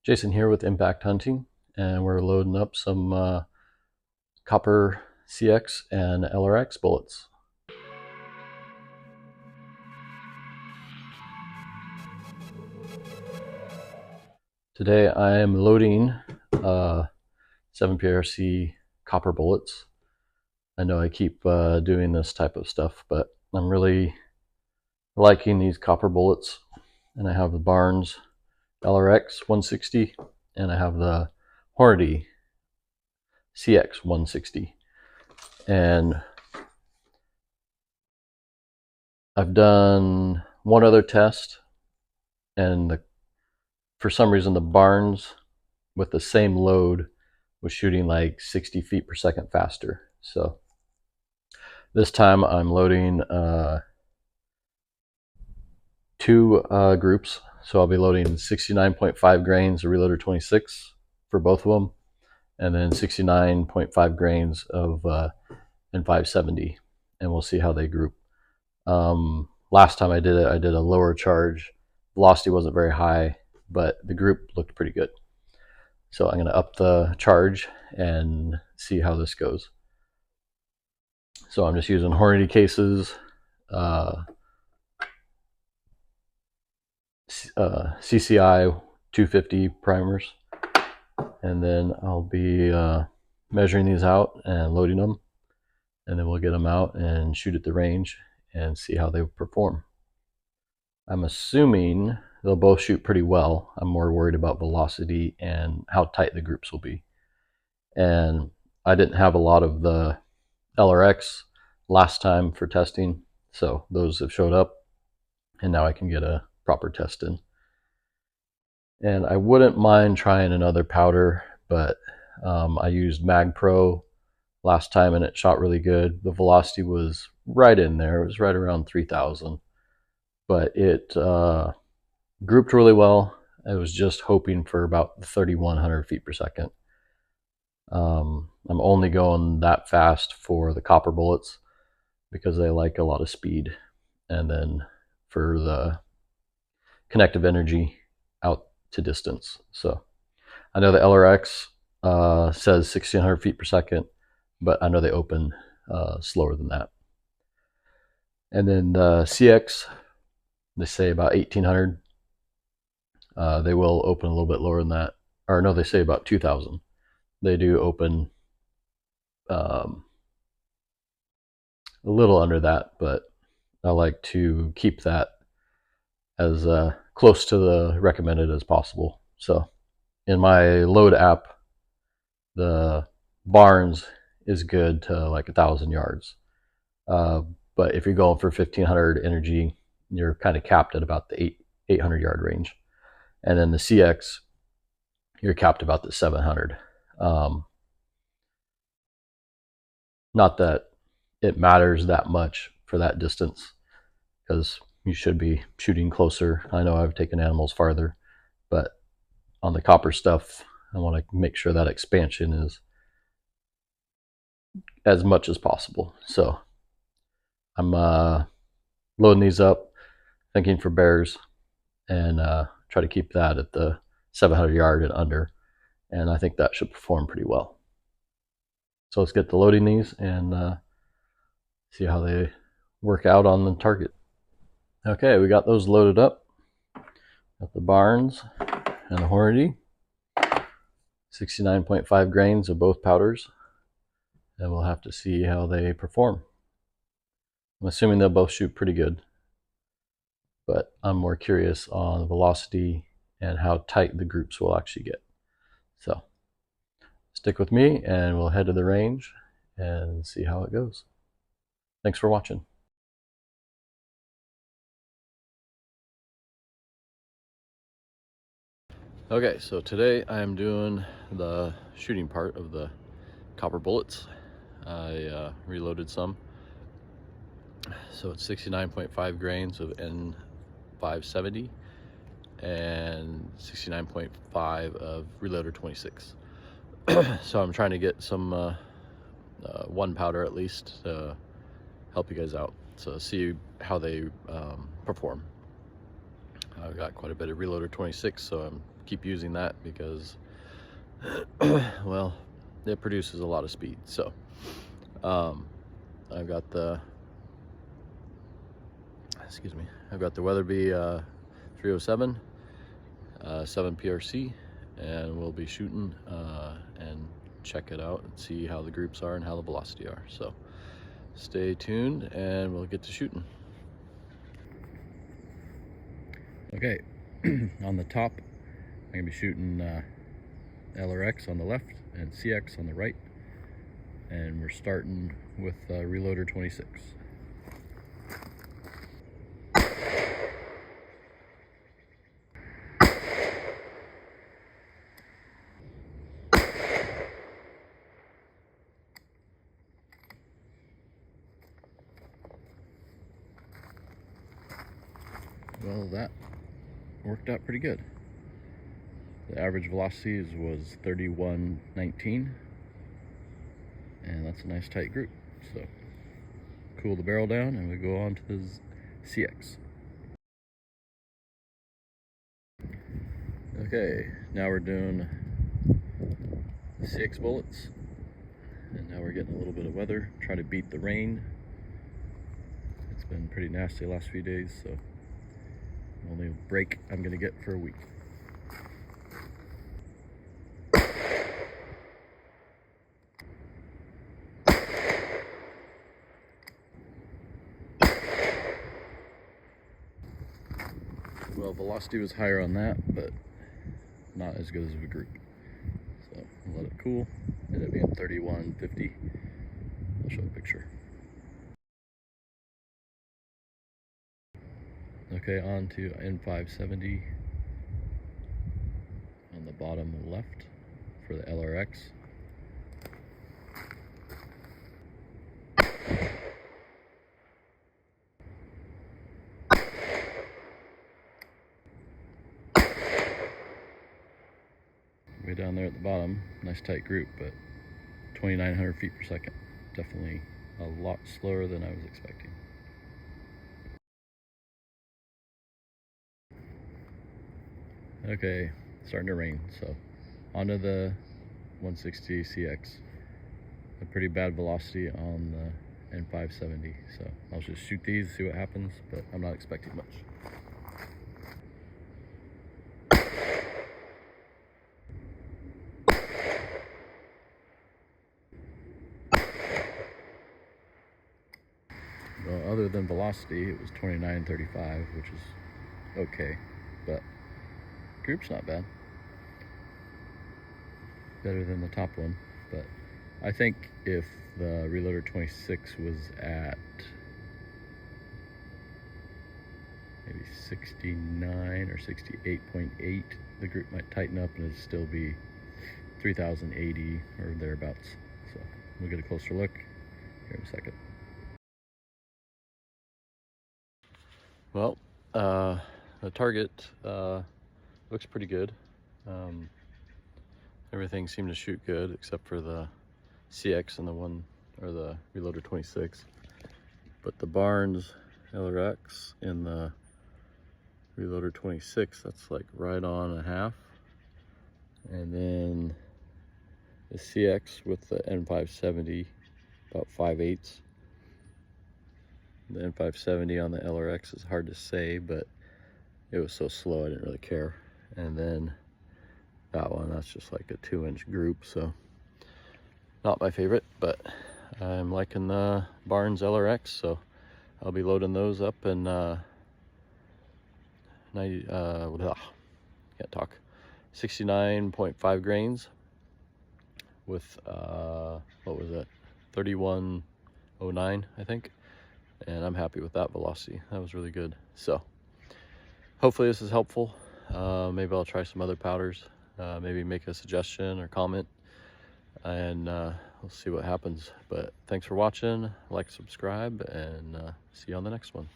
Jason here with Impact Hunting, and we're loading up some copper CX and LRX bullets. Today I am loading 7PRC copper bullets. I know I keep doing this type of stuff, but I'm really liking these copper bullets. And I have the Barnes LRX 160, and I have the Hornady CX 160. And I've done one other test, and for some reason the Barnes with the same load was shooting like 60 feet per second faster. So this time I'm loading two groups. So I'll be loading 69.5 grains of Reloader 26 for both of them, and then 69.5 grains of N570, and we'll see how they group. Last time I did it, I did a lower charge. Velocity wasn't very high, but the group looked pretty good. So I'm going to up the charge and see how this goes. So I'm just using Hornady cases, CCI 250 primers, and then I'll be measuring these out and loading them, and then we'll get them out and shoot at the range and see how they perform. I'm assuming they'll both shoot pretty well. I'm more worried about velocity and how tight the groups will be. And I didn't have a lot of the LRX last time for testing, so those have showed up, and now I can get a proper test in. And I wouldn't mind trying another powder, but I used MagPro last time and it shot really good. The velocity was right in there. It was right around 3,000, but it grouped really well. I was just hoping for about 3,100 feet per second. I'm only going that fast for the copper bullets because they like a lot of speed, and then for the connective energy out to distance. So I know the LRX says 1,600 feet per second, but I know they open slower than that. And then the CX, they say about 1,800. They will open a little bit lower than that. Or no, they say about 2,000. They do open a little under that, but I like to keep that as close to the recommended as possible. So in my load app, the Barnes is good to like 1,000 yards. But if you're going for 1,500 energy, you're kind of capped at about the 800 yard range. And then the CX, you're capped about the 700. Not that it matters that much for that distance, because you should be shooting closer. I know I've taken animals farther, but on the copper stuff, I want to make sure that expansion is as much as possible. So I'm loading these up, thinking for bears, and try to keep that at the 700 yard and under, and I think that should perform pretty well. So let's get to loading these and see how they work out on the target. Okay, we got those loaded up. Got the Barnes and the Hornady, 69.5 grains of both powders, and we'll have to see how they perform. I'm assuming they'll both shoot pretty good, but I'm more curious on the velocity and how tight the groups will actually get. So stick with me and we'll head to the range and see how it goes. Thanks for watching. Okay, so today I am doing the shooting part of the copper bullets. I reloaded some. So it's 69.5 grains of N570 and 69.5 of Reloader 26. So I'm trying to get some one powder at least to help you guys out. So see how they perform. I've got quite a bit of Reloader 26, so I'm keep using that because, well, it produces a lot of speed. So I've got the, I've got the Weatherby 307 7 PRC, and we'll be shooting and check it out and see how the groups are and how the velocity are. So stay tuned and we'll get to shooting. Okay, on the top, I'm gonna be shooting LRX on the left and CX on the right, and we're starting with Reloader 26. Well, that worked out pretty good. The average velocity was 31.19, and that's a nice tight group. So cool the barrel down and we go on to the CX. Okay, now we're doing the CX bullets, and now we're getting a little bit of weather, trying to beat the rain. It's been pretty nasty the last few days, so only break I'm gonna get for a week. Well, velocity was higher on that, but not as good as a group. So I'll let it cool. Ended up being 31.50. I'll show a picture. Okay, on to N570 on the bottom left for the LRX. Way down there at the bottom, nice tight group, but 2,900 feet per second. Definitely a lot slower than I was expecting. Okay, starting to rain, so onto the 160 CX. A pretty bad velocity on the N570, so I'll just shoot these, see what happens, but I'm not expecting much. Well, other than velocity, it was 29.35, which is okay, but group's not bad. Better than the top one, but I think if the Reloader 26 was at maybe 69 or 68.8, the group might tighten up and it'd still be 3,080 or thereabouts. So we'll get a closer look here in a second. Well, the target looks pretty good. Everything seemed to shoot good except for the CX and the Reloader 26. But the Barnes LRX and the Reloader 26, that's like right on a half. And then the CX with the N570, about 5/8. The N570 on the LRX is hard to say, but it was so slow I didn't really care. And then that one, that's just like a 2-inch group, so not my favorite, but I'm liking the Barnes LRX, so I'll be loading those up in 69.5 grains with what was it, 3109, I think, and I'm happy with that velocity. That was really good. So hopefully this is helpful. Maybe I'll try some other powders, maybe make a suggestion or comment, and we'll see what happens. But thanks for watching. Like, subscribe, and see you on the next one.